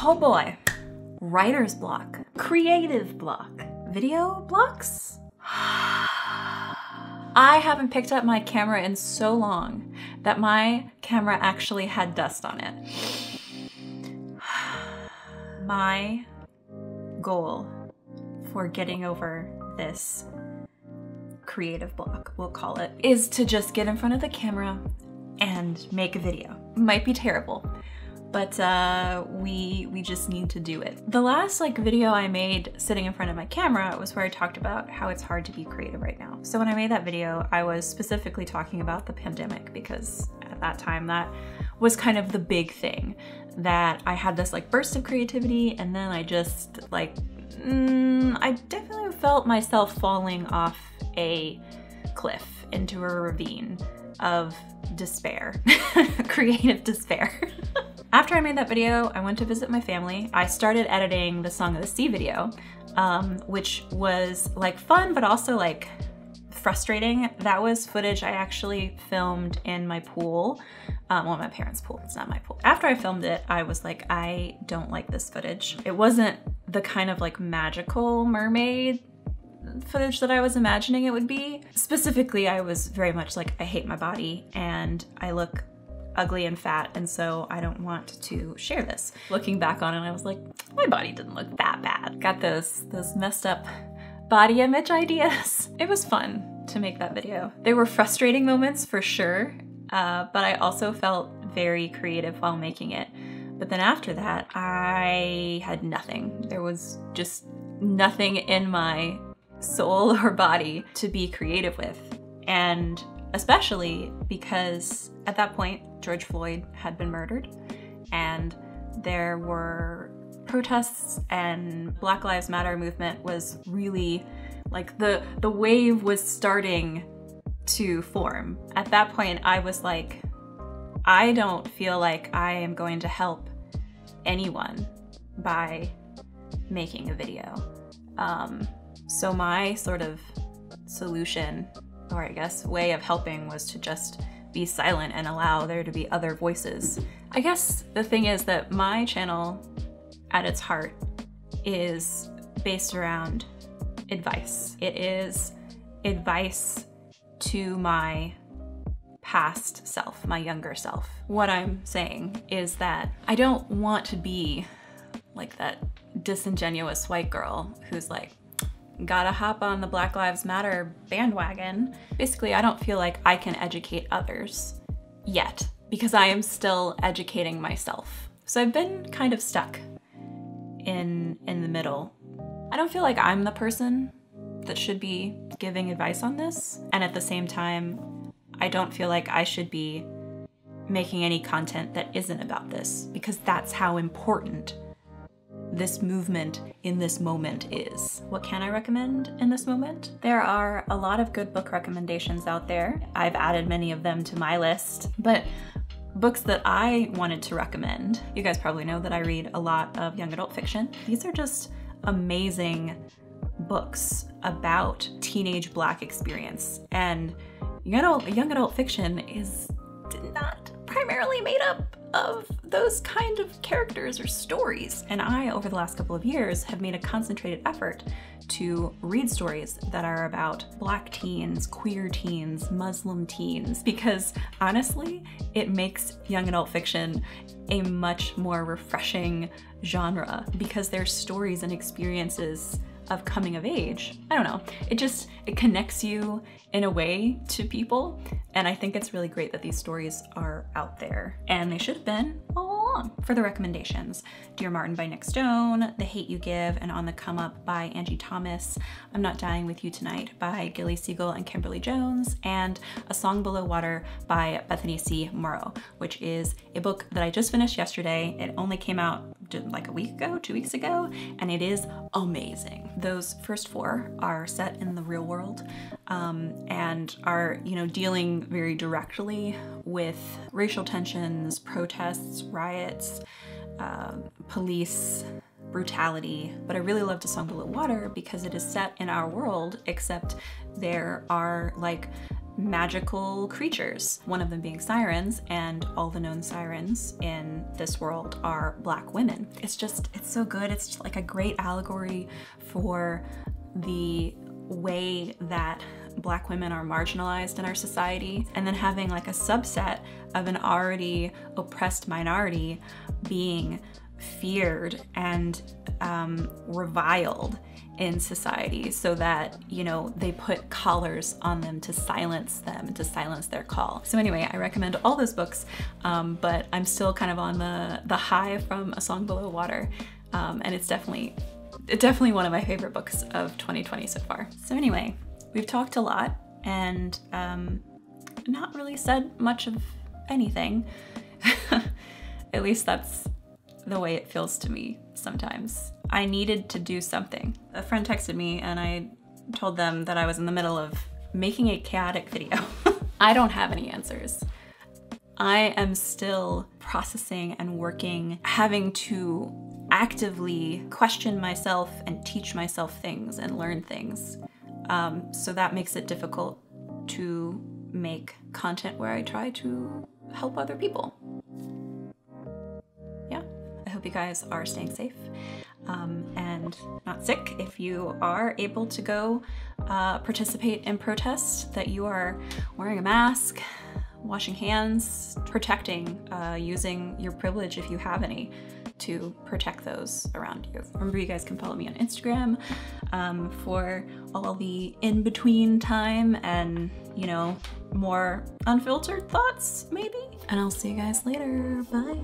Oh boy, writer's block, creative block, video blocks? I haven't picked up my camera in so long that my camera actually had dust on it. My goal for getting over this creative block, we'll call it, is to just get in front of the camera and make a video. Might be terrible, but we just need to do it. The last video I made sitting in front of my camera was where I talked about how it's hard to be creative right now. So when I made that video, I was specifically talking about the pandemic because at that time that was kind of the big thing, that I had this burst of creativity and then I just I definitely felt myself falling off a cliff into a ravine of despair, creative despair. After I made that video, I went to visit my family. I started editing the Song of the Sea video, which was fun, but also frustrating. That was footage I actually filmed in my pool. Well, my parents' pool, it's not my pool. After I filmed it, I was like, I don't like this footage. It wasn't the kind of magical mermaid footage that I was imagining it would be. Specifically, I was very much I hate my body and I look ugly and fat, and so I don't want to share this. Looking back on it, I was like, my body didn't look that bad. Got those messed up body image ideas. It was fun to make that video. There were frustrating moments for sure, but I also felt very creative while making it. But then after that, I had nothing. There was just nothing in my soul or body to be creative with. And especially because at that point, George Floyd had been murdered and there were protests and Black Lives Matter movement was really the wave was starting to form. At that point, I was like, I don't feel like I am going to help anyone by making a video. So my sort of solution, or I guess way of helping, was to just be silent and allow there to be other voices. I guess the thing is that my channel at its heart is based around advice. It is advice to my past self, my younger self. What I'm saying is that I don't want to be that disingenuous white girl who's gotta hop on the Black Lives Matter bandwagon. Basically, I don't feel like I can educate others yet because I am still educating myself. So I've been kind of stuck in the middle. I don't feel like I'm the person that should be giving advice on this. And at the same time, I don't feel like I should be making any content that isn't about this because that's how important this movement in this moment is. What can I recommend in this moment? There are a lot of good book recommendations out there. I've added many of them to my list, but books that I wanted to recommend, you guys probably know that I read a lot of young adult fiction. These are just amazing books about teenage Black experience. And young adult fiction is not primarily made up of those kind of characters or stories. And I, over the last couple of years, have made a concentrated effort to read stories that are about Black teens, queer teens, Muslim teens, because honestly, it makes young adult fiction a much more refreshing genre because their stories and experiences of coming of age, I don't know, it connects you in a way to people. And I think it's really great that these stories are out there, and they should have been all along. For the recommendations, Dear Martin by Nic Stone, The Hate You Give and On the Come Up by Angie Thomas, I'm Not Dying With You Tonight by Gilly, Segal and Kimberly Jones, and A Song Below Water by Bethany C, Morrow, which is a book that I just finished yesterday. It only came out a week ago, 2 weeks ago, and it is amazing. Those first four are set in the real world and are, dealing very directly with racial tensions, protests, riots, police brutality. But I really loved A Song Below Water because it is set in our world, except there are magical creatures, one of them being sirens, and all the known sirens in this world are Black women. It's so good. It's just like a great allegory for the way that Black women are marginalized in our society, and then having like a subset of an already oppressed minority being feared and reviled in society, so that, you know, they put collars on them to silence them and to silence their call. So anyway, I recommend all those books, but I'm still kind of on the high from A Song Below Water, and it's definitely one of my favorite books of 2020 so far. So anyway, we've talked a lot and not really said much of anything. At least that's the way it feels to me sometimes. I needed to do something. A friend texted me and I told them that I was in the middle of making a chaotic video. I don't have any answers. I am still processing and working, having to actively question myself and teach myself things and learn things. So that makes it difficult to make content where I try to help other people. Yeah, I hope you guys are staying safe and not sick. If you are able to go participate in protests, that you are wearing a mask, washing hands, protecting, using your privilege if you have any to protect those around you. Remember, you guys can follow me on Instagram for all the in-between time and, you know, more unfiltered thoughts, maybe? And I'll see you guys later. Bye.